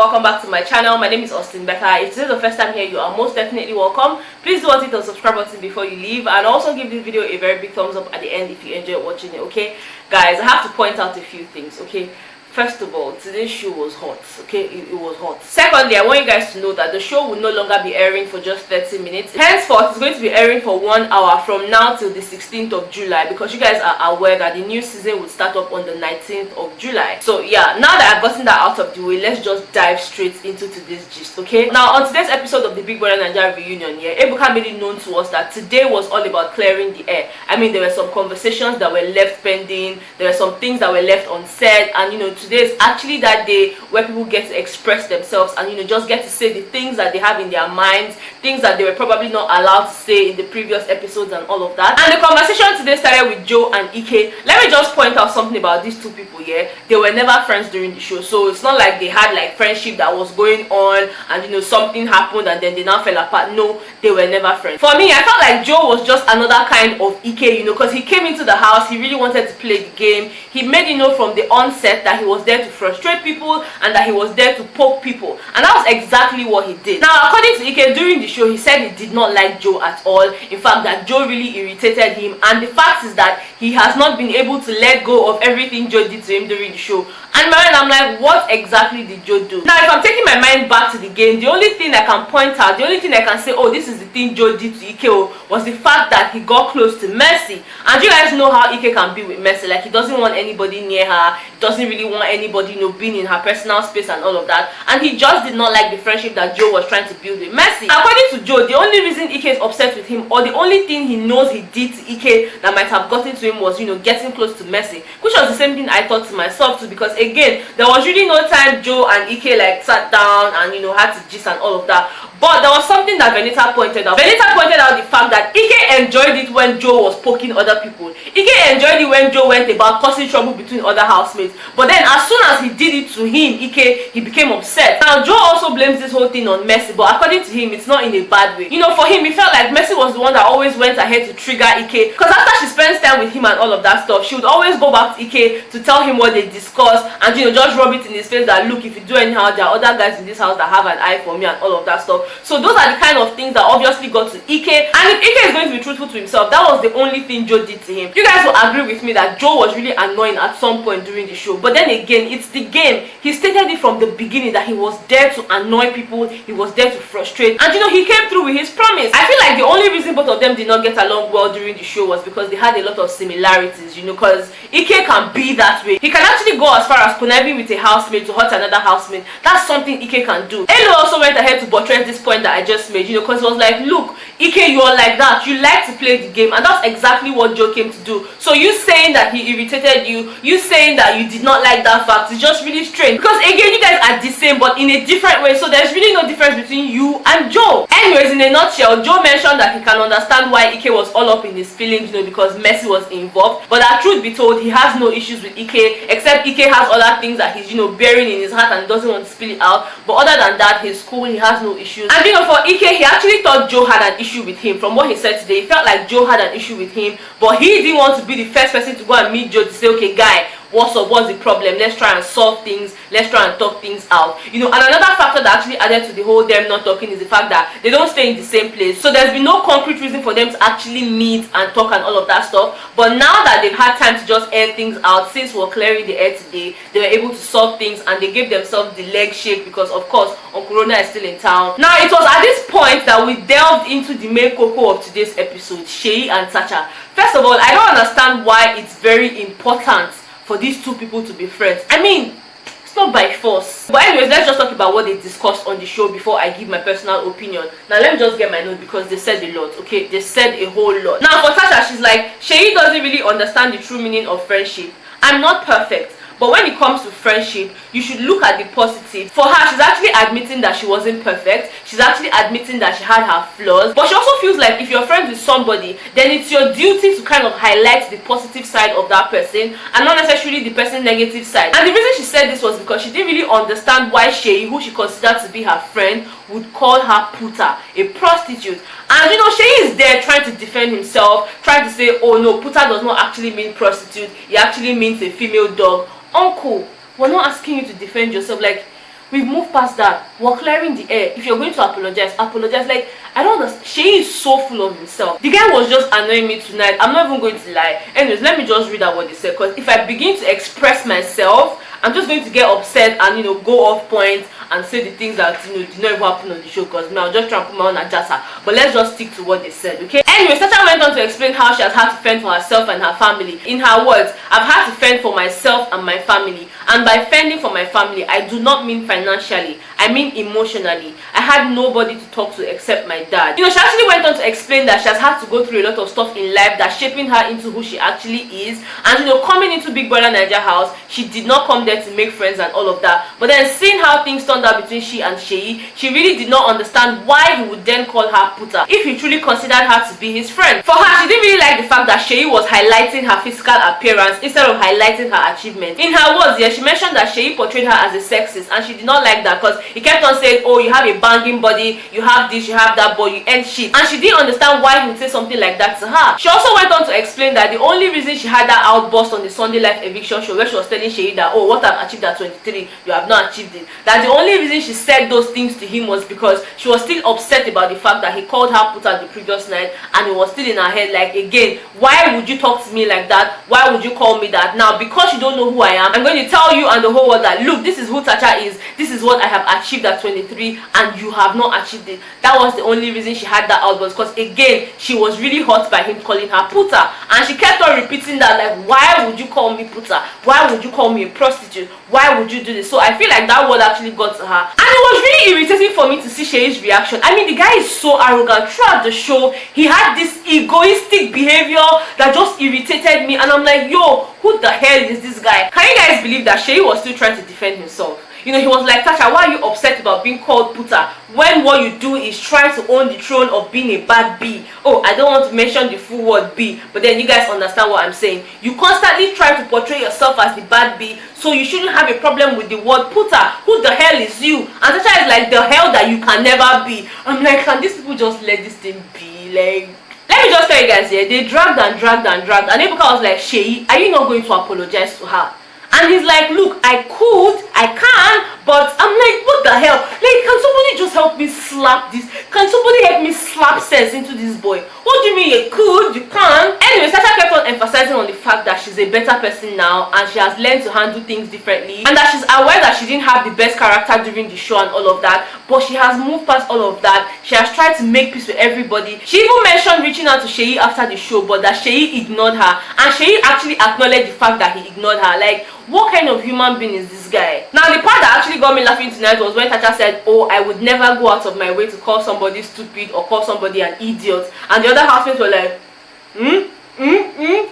welcome back to my channel. My name is Austin Betha. If this is the first time here, you are most definitely welcome. Please do hit the subscribe button before you leave, and also give this video a very big thumbs up at the end if you enjoyed watching it. Okay guys, I have to point out a few things. Okay, first of all, today's show was hot. Okay, it was hot. Secondly, I want you guys to know that the show will no longer be airing for just 30 minutes. Henceforth, it's going to be airing for 1 hour from now till the 16th of July, because you guys are aware that the new season will start up on the 19th of July. So yeah, now that I've gotten that out of the way, let's just dive straight into today's gist. Okay, now on today's episode of the Bbnaija reunion, Ebuka made it known to us that today was all about clearing the air. I mean, there were some conversations that were left pending, there were some things that were left unsaid, and today is actually that day where people get to express themselves and just get to say the things that they have in their minds, things that they were probably not allowed to say in the previous episodes and all of that. And the conversation today started with Joe and Ekey. Let me just point out something about these two people here. They were never friends during the show, so it's not like they had like friendship that was going on and something happened and then they now fell apart. No, they were never friends. For me, I felt like Joe was just another kind of Ekey, because he came into the house, he really wanted to play the game. He made from the onset that he was there to frustrate people and that he was there to poke people, and that was exactly what he did. Now, according to Ekey, during the show, he said he did not like Joe at all. In fact, that Joe really irritated him, and the fact is that he has not been able to let go of everything Joe did to him during the show. And man, I'm like, what exactly did Joe do? Now, if I'm taking my mind back to the game, the only thing I can point out, the only thing I can say, oh, this is the thing Joe did to Ekey, was the fact that he got close to Mercy. And you guys know how Ekey can be with Mercy. Like, he doesn't want anybody near her, doesn't really want anybody being in her personal space and all of that, and he just did not like the friendship that Joe was trying to build with Mercy. According to Joe, the only reason Ekey is upset with him, or the only thing he knows he did to Ekey that might have gotten to him, was getting close to Mercy, which was the same thing I thought to myself too, because again, there was really no time Joe and Ekey like sat down and had to gist and all of that. But there was something that Bbnaija pointed out. Bbnaija pointed out the fact that Ekey enjoyed it when Joe was poking other people. Ekey enjoyed it when Joe went about causing trouble between other housemates. But then as soon as he did it to him, Ekey, he became upset. Now, Joe also blames this whole thing on Mercy, but according to him, it's not in a bad way. For him, he felt like Mercy was the one that always went ahead to trigger Ekey. Because after she spends time with him and all of that stuff, she would always go back to Ekey to tell him what they discussed and just rub it in his face that, look, if you do anyhow, there are other guys in this house that have an eye for me and all of that stuff. So those are the kind of things that obviously got to Ekey. And if Ekey is going to be truthful to himself, that was the only thing Joe did to him. You guys will agree with me that Joe was really annoying at some point during the show. But then again, it's the game. He stated it from the beginning that he was there to annoy people, he was there to frustrate, and he came through with his promise. I feel like the only reason both of them did not get along well during the show was because they had a lot of similarities, because Ekey can be that way. He can actually go as far as conniving with a housemate to hurt another housemate. That's something Ekey can do. Elo also went ahead to buttress this point that I just made, because it was like, look, Ekey, you are like that, you like to play the game, and that's exactly what Joe came to do. So you saying that he irritated you, you saying that you did not like that fact, is just really strange, because again, you guys are the same but in a different way, so there's really no difference between you and Joe. Anyways, in a nutshell, Joe mentioned that he can understand why Ekey was all up in his feelings, because Mercy was involved, but that truth be told, he has no issues with Ekey, except Ekey has other things that he's bearing in his heart and doesn't want to spill it out. But other than that, he's cool, he has no issues. And for Ekey, he actually thought Joe had an issue with him. From what he said today, he felt like Joe had an issue with him, but he didn't want to be the first person to go and meet Joe to say, okay guy, what's up, what's the problem, let's try and solve things, let's try and talk things out. And another factor that actually added to the whole them not talking is the fact that they don't stay in the same place, so there's been no concrete reason for them to actually meet and talk and all of that stuff. But now that they've had time to just air things out, since we're clearing the air today, they were able to solve things and they gave themselves the leg shake, because of course Uncle Rona is still in town. Now, it was at this point that we delved into the main cocoa of today's episode, Seyi and Tacha. First of all, I don't understand why it's very important for these two people to be friends. I mean, it's not by force. But anyways, let's just talk about what they discussed on the show before I give my personal opinion. Now, let me just get my note, because they said a lot, okay? They said a whole lot. Now, for Tacha, she's like, Seyi doesn't really understand the true meaning of friendship. I'm not perfect, but when it comes to friendship, you should look at the positive. For her, she's actually admitting that she wasn't perfect. She's actually admitting that she had her flaws. But she also feels like if you're friends with somebody, then it's your duty to kind of highlight the positive side of that person and not necessarily the person's negative side. And the reason she said this was because she didn't really understand why Seyi, who she considered to be her friend, would call her puta, a prostitute. And Seyi is there trying to defend himself, trying to say, oh no, puta does not actually mean prostitute, it actually means a female dog. Uncle, we're not asking you to defend yourself. Like, We've moved past that. We're clearing the air. If you're going to apologize, apologize. Like, I don't understand. Seyi is so full of himself. The guy was just annoying me tonight. I'm not even going to lie. Anyways, let me just read out what they said, because if I begin to express myself, I'm just going to get upset and go off point and say the things that did not even happen on the show, because I'll just try and put my own agenda. But let's just stick to what they said, okay? Anyway, Tacha went on to explain how she has had to fend for herself and her family. In her words, I've had to fend for myself and my family. And by fending for my family, I do not mean financially. I mean emotionally. I had nobody to talk to except my dad. She actually went on to explain that she has had to go through a lot of stuff in life that's shaping her into who she actually is. And coming into Big Brother NAIJA house, she did not come there to make friends and all of that. But then seeing how things turned out between she and Seyi, she really did not understand why he would then call her puta if he truly considered her to be his friend. For her, she didn't really like the fact that Seyi was highlighting her physical appearance instead of highlighting her achievements. In her words, yeah, she mentioned that Seyi portrayed her as a sexist, and she did not like that because he kept on saying, oh, you have a banging body, you have this, you have that, but you ain't shit. And she didn't understand why he would say something like that to her. She also went on to explain that the only reason she had that outburst on the Sunday Life eviction show, where she was telling Seyi that, oh, what I've achieved at 23, you have not achieved it, that the only reason she said those things to him was because she was still upset about the fact that he called her puta the previous night, and it was still in her head like, again, why would you talk to me like that? Why would you call me that? Now, because you don't know who I am, I'm going to tell you and the whole world that, look, this is who Tacha is, this is what I have achieved at 23, and you have not achieved it. That was the only reason she had that outburst, because again, she was really hurt by him calling her puta, and she kept on repeating that, like, why would you call me puta? Why would you call me a prostitute? Why would you do this? So I feel like that word actually got to her, and it was really irritating for me to see Seyi's reaction. I mean, the guy is so arrogant. Throughout the show, he had this egoistic behavior that just irritated me, and I'm like, yo, who the hell is this guy? Can you guys believe that Seyi was still trying to defend himself? He was like, Tacha, why are you upset about being called puta when what you do is try to own the throne of being a bad B? Oh, I don't want to mention the full word B, but then you guys understand what I'm saying. You constantly try to portray yourself as the bad B, so you shouldn't have a problem with the word puta. Who the hell is you? And Tacha is like, the hell that you can never be. I'm like, can these people just let this thing be? Like, let me just tell you guys here, they dragged and dragged and dragged, and Ebuka was like, Seyi, are you not going to apologize to her? And he's like, look, I can, but I'm like, what the hell? Like, can somebody just help me slap this? Can somebody help me slap sense into this boy? What do you mean you could, you can't? Anyway, Tacha kept on emphasizing on the fact that she's a better person now, and she has learned to handle things differently, and that she's aware that she didn't have the best character during the show and all of that, but she has moved past all of that. She has tried to make peace with everybody. She even mentioned reaching out to Seyi after the show, but that Seyi ignored her, and Seyi actually acknowledged the fact that he ignored her. Like, what kind of human being is this guy? Now, the part that actually got me laughing tonight was when Tacha said, oh, I would never go out of my way to call somebody stupid or call somebody an idiot, and the other housemates were like,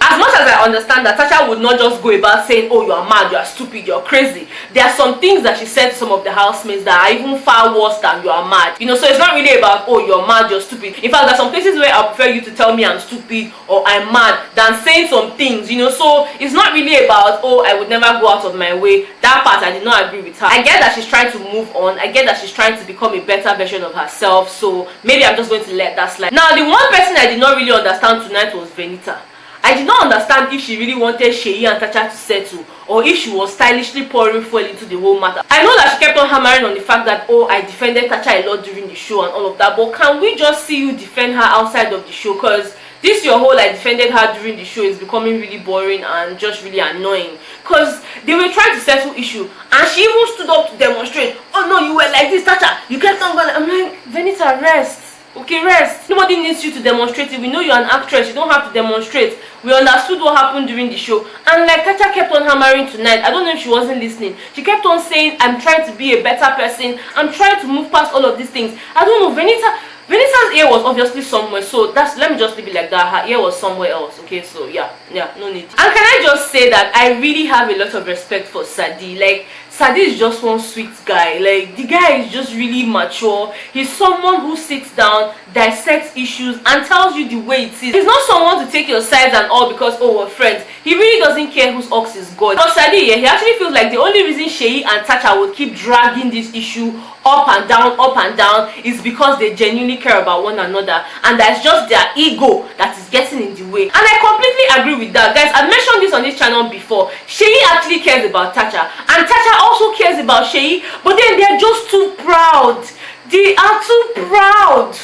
As much as I understand that Tacha would not just go about saying, oh, you are mad, you are stupid, you are crazy, there are some things that she said to some of the housemates that are even far worse than you are mad. So it's not really about, oh, you're mad, you're stupid. In fact, there are some places where I prefer you to tell me I'm stupid or I'm mad than saying some things, so it's not really about, oh, I would never go out of my way. That part, I did not agree with her. I get that she's trying to move on. I get that she's trying to become a better version of herself, so maybe I'm just going to let that slide. Now, the one person I did not really understand tonight was Bbnaija. I did not understand if she really wanted Seyi and Tacha to settle, or if she was stylishly pouring fuel into the whole matter. I know that she kept on hammering on the fact that, oh, I defended Tacha a lot during the show and all of that, but can we just see you defend her outside of the show? Because this your whole I defended her during the show is becoming really boring and just really annoying. Because they were trying to settle issue, and she even stood up to demonstrate. Oh no, you were like this, Tacha, you kept on going. I'm like, Bbnaija, rest. Okay, rest. Nobody needs you to demonstrate it. We know you're an actress, you don't have to demonstrate. We understood what happened during the show. And like Tacha kept on hammering tonight, I don't know if she wasn't listening. She kept on saying, I'm trying to be a better person, I'm trying to move past all of these things. I don't know, Bbnaija's ear was obviously somewhere, so let me just leave it like that. Her ear was somewhere else. Okay, so yeah, no need. And can I just say that I really have a lot of respect for Sadi. Like, Sadi is just one sweet guy. Like, the guy is just really mature. He's someone who sits down, dissects issues, and tells you the way it is. He's not someone to take your sides and all because, oh, we're friends. He really doesn't care whose ox is God. But Sadi, yeah, he actually feels like the only reason Seyi and Tacha would keep dragging this issue up and down is because they genuinely care about one another, and that's just their ego that is getting in the way. And I completely agree with that, guys. I've mentioned this on this channel before. Seyi actually cares about Tacha, and Tacha also cares about Seyi, but then they're just too proud. They are too proud.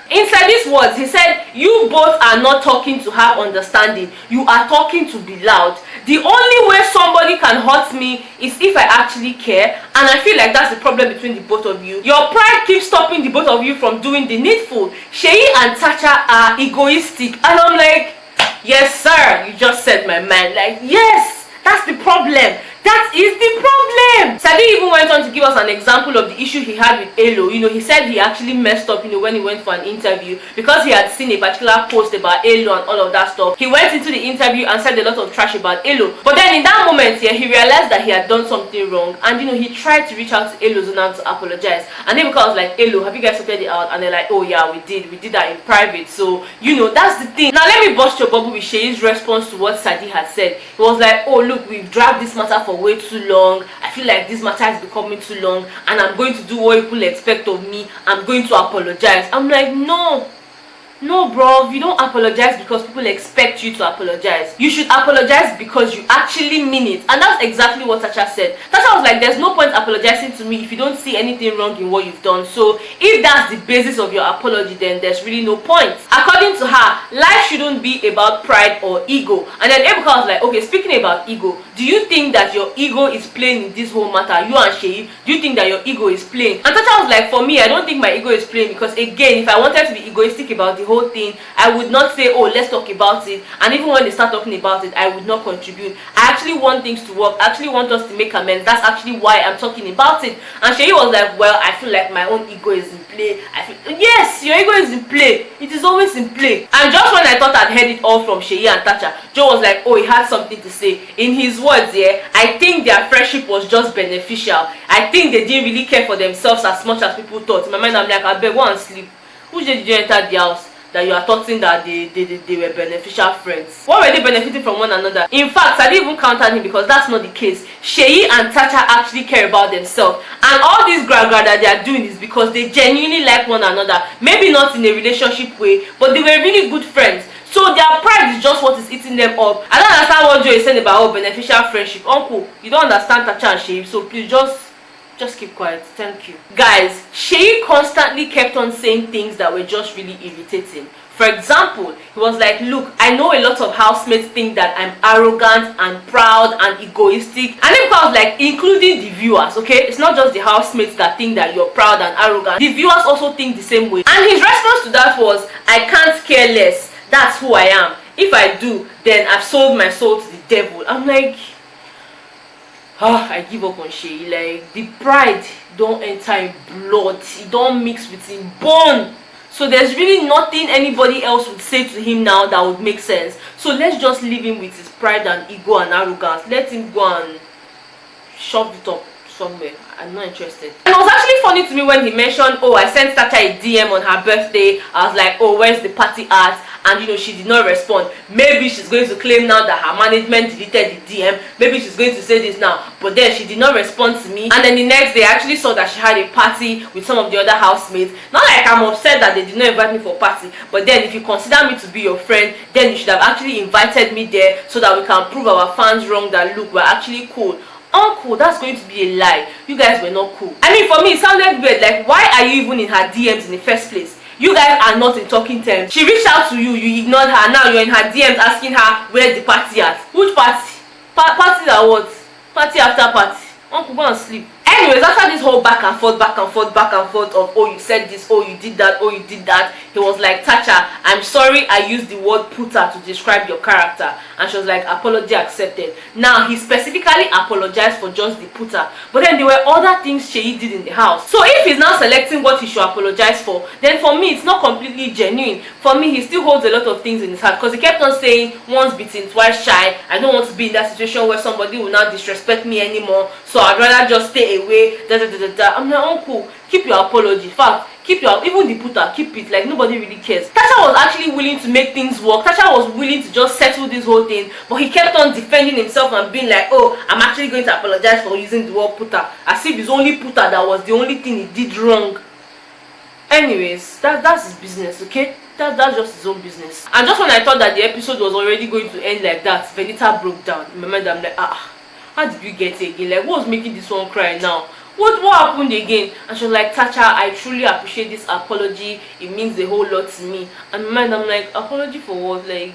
Inside these words, he said, you both are not talking to have understanding. You are talking to be loud. The only way somebody can hurt me is if I actually care, and I feel like that's the problem between the both of you. Your pride keeps stopping the both of you from doing the needful. Seyi and Tacha are egoistic, and I'm like, yes sir, you just said my mind. Like, yes, that's the problem. That is the problem. Sadi even went on to give us an example of the issue he had with Elo. He said he actually messed up, when he went for an interview, because he had seen a particular post about Elo and all of that stuff. He went into the interview and said a lot of trash about Elo. But then in that moment, he realized that he had done something wrong, and he tried to reach out to Elo's owner to apologize. And then because I was like, Elo, have you guys sorted it out? And they're like, oh yeah, we did that in private. So that's the thing. Now let me bust your bubble with Seyi's response to what Sadi had said. He was like, oh look, we've dragged this matter for way too long. I feel like this matter is becoming too long, and I'm going to do what people expect of me. I'm going to apologize. I'm like, no bro, you don't apologize because people expect you to apologize. You should apologize because you actually mean it. And that's exactly what Tacha said. Tacha was like, there's no point apologizing to me if you don't see anything wrong in what you've done. So if that's the basis of your apology, then there's really no point. According to her, life shouldn't be about pride or ego. And then Ebuka was like, okay, speaking about ego, do you think that your ego is playing in this whole matter? You and Seyi, do you think that your ego is playing? And Tacha was like, for me, I don't think my ego is playing, because again, if I wanted to be egoistic about the whole thing, I would not say, oh, let's talk about it. And even when they start talking about it, I would not contribute. I actually want things to work. I actually want us to make amends. That's actually why I'm talking about it. And Seyi was like, well, I feel like my own ego is in play. Yes, your ego is in play. It is always in play. And just when I thought I'd heard it all from Seyi and Tacha, Joe was like, oh, he had something to say. In his words, I think their friendship was just beneficial. I think they didn't really care for themselves as much as people thought. In my mind, I'm like, I beg, go and sleep. Which day did you enter the house that you are talking that they were beneficial friends? What were they benefiting from one another? In fact, I didn't even counter him, because that's not the case. Seyi and Tacha actually care about themselves, and all this gragra that they are doing is because they genuinely like one another. Maybe not in a relationship way, but they were really good friends. So their pride is just what is eating them up. I don't understand what Joe is saying about beneficial friendship. Uncle, you don't understand Tacha and Seyi, so please just keep quiet. Thank you. Guys, Seyi constantly kept on saying things that were just really irritating. For example, he was like, look, I know a lot of housemates think that I'm arrogant and proud and egoistic. And then I was like, including the viewers, okay? It's not just the housemates that think that you're proud and arrogant. The viewers also think the same way. And his response to that was, I can't care less. That's who I am. If I do, then I've sold my soul to the devil. I'm like, I give up on Seyi. Like, the pride don't enter in blood, it don't mix with him bone. So there's really nothing anybody else would say to him now that would make sense. So let's just leave him with his pride and ego and arrogance. Let him go and shove it up somewhere. I'm not interested. And it was actually funny to me when he mentioned, oh, I sent Tacha a DM on her birthday. I was like, oh, where's the party at? And she did not respond. Maybe she's going to claim now that her management deleted the DM. Maybe she's going to say this now. But then she did not respond to me. And then the next day I actually saw that she had a party with some of the other housemates. Not like I'm upset that they did not invite me for a party, but then if you consider me to be your friend, then you should have actually invited me there so that we can prove our fans wrong that look, we're actually cool. Uncle, that's going to be a lie. You guys were not cool. I mean, for me it sounded weird. Like, why are you even in her DMs in the first place? You guys are not in talking terms. She reached out to you, you ignored her. Now you're in her DMs asking her where's the party at. Which party? Party that what? Party after party. Uncle, go and sleep. Anyways, after this whole back and forth of, oh, you said this, oh, you did that, oh, you did that, he was like, Tacha, I'm sorry I used the word puta to describe your character. And she was like, apology accepted. Now, he specifically apologized for just the puta, but then there were other things Seyi did in the house. So if he's now selecting what he should apologize for, then for me, it's not completely genuine. For me, he still holds a lot of things in his heart, because he kept on saying, once beaten, twice shy. I don't want to be in that situation where somebody will now disrespect me anymore, so I'd rather just stay away. I'm like, uncle, keep your apology. Fact, keep your, even the puta, keep it. Like, nobody really cares. Tacha was actually willing to make things work. Tacha was willing to just settle this whole thing, but he kept on defending himself and being like, oh, I'm actually going to apologize for using the word puta, as if it's only puta that was the only thing he did wrong. Anyways, that's his business, okay? That's just his own business. And just when I thought that the episode was already going to end like that, Venita broke down. In my mind, I'm like, how did we get here again? Like, what was making this one cry now? What happened again? And she was like, Tacha, I truly appreciate this apology. It means a whole lot to me. And in my mind, I'm like, apology for what? Like,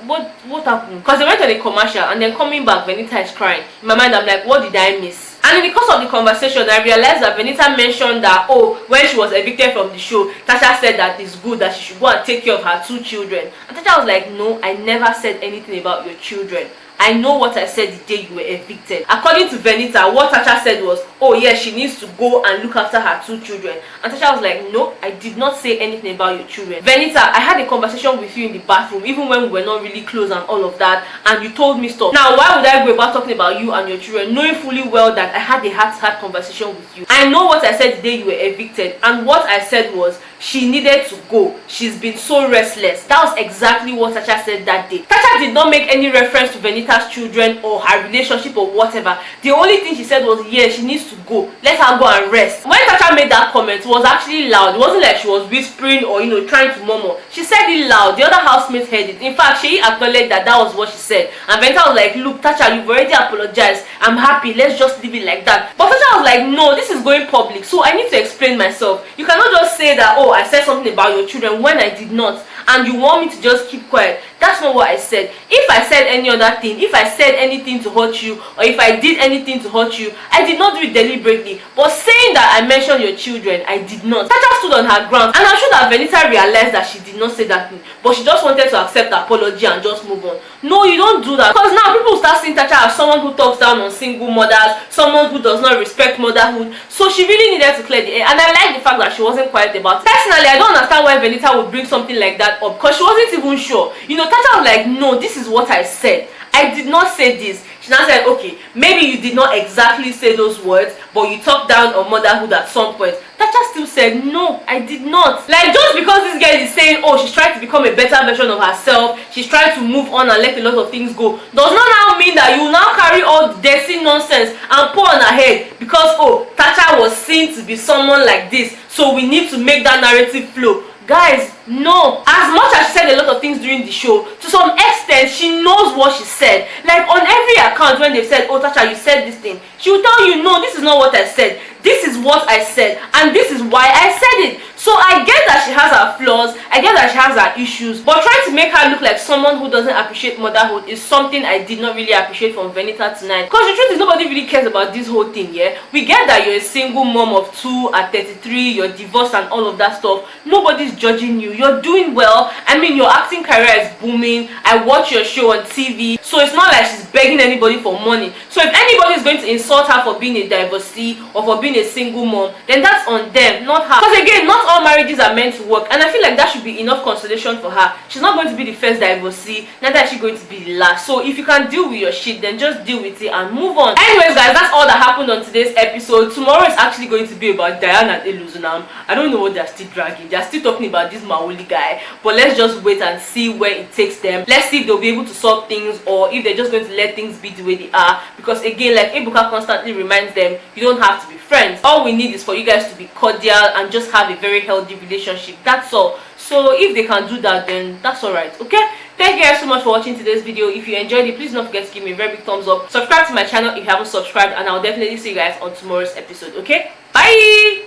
what happened? Because they went on a commercial and then coming back, Bbnaija is crying. In my mind, I'm like, what did I miss? And in the course of the conversation, I realized that Bbnaija mentioned that, oh, when she was evicted from the show, Tacha said that it's good that she should go and take care of her 2 children. And Tacha was like, no, I never said anything about your children. I know what I said the day you were evicted. According to Bbnaija, what Tacha said was, oh yes, she needs to go and look after her 2 children. And Tacha was like, no, I did not say anything about your children. Bbnaija, I had a conversation with you in the bathroom, even when we were not really close and all of that, and you told me stop. Now, why would I go about talking about you and your children, knowing fully well that I had a heart-to-heart conversation with you? I know what I said the day you were evicted, and what I said was, she needed to go. She's been so restless. That was exactly what Tacha said that day. Tacha did not make any reference to Bbnaija's children or her relationship or whatever. The only thing she said was, yeah, she needs to go. Let her go and rest. When Tacha made that comment, it was actually loud. It wasn't like she was whispering or, trying to murmur. She said it loud. The other housemates heard it. In fact, she acknowledged that that was what she said. And Bbnaija was like, look, Tacha, you've already apologized. I'm happy. Let's just leave it like that. But Tacha was like, no, this is going public, so I need to explain myself. You cannot just say that, oh, I said something about your children when I did not, and you want me to just keep quiet. That's not what I said. If I said any other thing, if I said anything to hurt you, or if I did anything to hurt you, I did not do it deliberately. But saying that I mentioned your children, I did not. Tacha stood on her ground, and I'm sure that Bbnaija realized that she did not say that thing, but she just wanted to accept the apology and just move on. No, you don't do that, because now people start seeing Tacha as someone who talks down on single mothers, someone who does not respect motherhood. So she really needed to clear the air, and I like the fact that she wasn't quiet about it. Personally, I don't understand why Bbnaija would bring something like that up, because she wasn't even sure. Tacha was like, no, this is what I said. I did not say this. She now said, okay, maybe you did not exactly say those words, but you talked down on motherhood at some point. Tacha still said, no, I did not. Like, just because this girl is saying, oh, she's trying to become a better version of herself, she's trying to move on and let a lot of things go, does not now mean that you now carry all the dirty nonsense and pour on her head because, oh, Tacha was seen to be someone like this, so we need to make that narrative flow. Guys, no. As much as she said a lot of things during the show, to some extent she knows what she said. Like, on every account when they've said, oh Tacha, you said this thing, she will tell you, no, this is not what I said. This is what I said, and this is why I said it. So I get that she has her flaws, I get that she has her issues, but trying to make her look like someone who doesn't appreciate motherhood is something I did not really appreciate from Bbnaija tonight. Because the truth is, nobody really cares about this whole thing, yeah? We get that you're a single mom of 2 at 33, you're divorced and all of that stuff. Nobody's judging you. You're doing well. I mean, your acting career is booming. I watch your show on TV, so it's not like she's begging anybody for money. So if anybody is going to insult her for being a divorcee or for being a single mom, then that's on them, not her. Because again, not all marriages are meant to work, and I feel like that should be enough consolation for her. She's not going to be the first divorcee, neither is she going to be the last. So if you can deal with your shit, then just deal with it and move on. Anyways guys, that's all that happened on today's episode. Tomorrow is actually going to be about Diana and Eluzunam. I don't know what they're still dragging. They're still talking about this Maoli guy, but let's just wait and see where it takes them. Let's see if they'll be able to solve things, or if they're just going to let things be the way they are. Because again, like Ebuka constantly reminds them, you don't have to be friends. All we need is for you guys to be cordial and just have a very healthy relationship. That's all. So if they can do that, then that's all right. Okay, thank you guys so much for watching today's video. If you enjoyed it, please don't forget to give me a very big thumbs up. Subscribe to my channel if you haven't subscribed, and I'll definitely see you guys on tomorrow's episode. Okay, bye.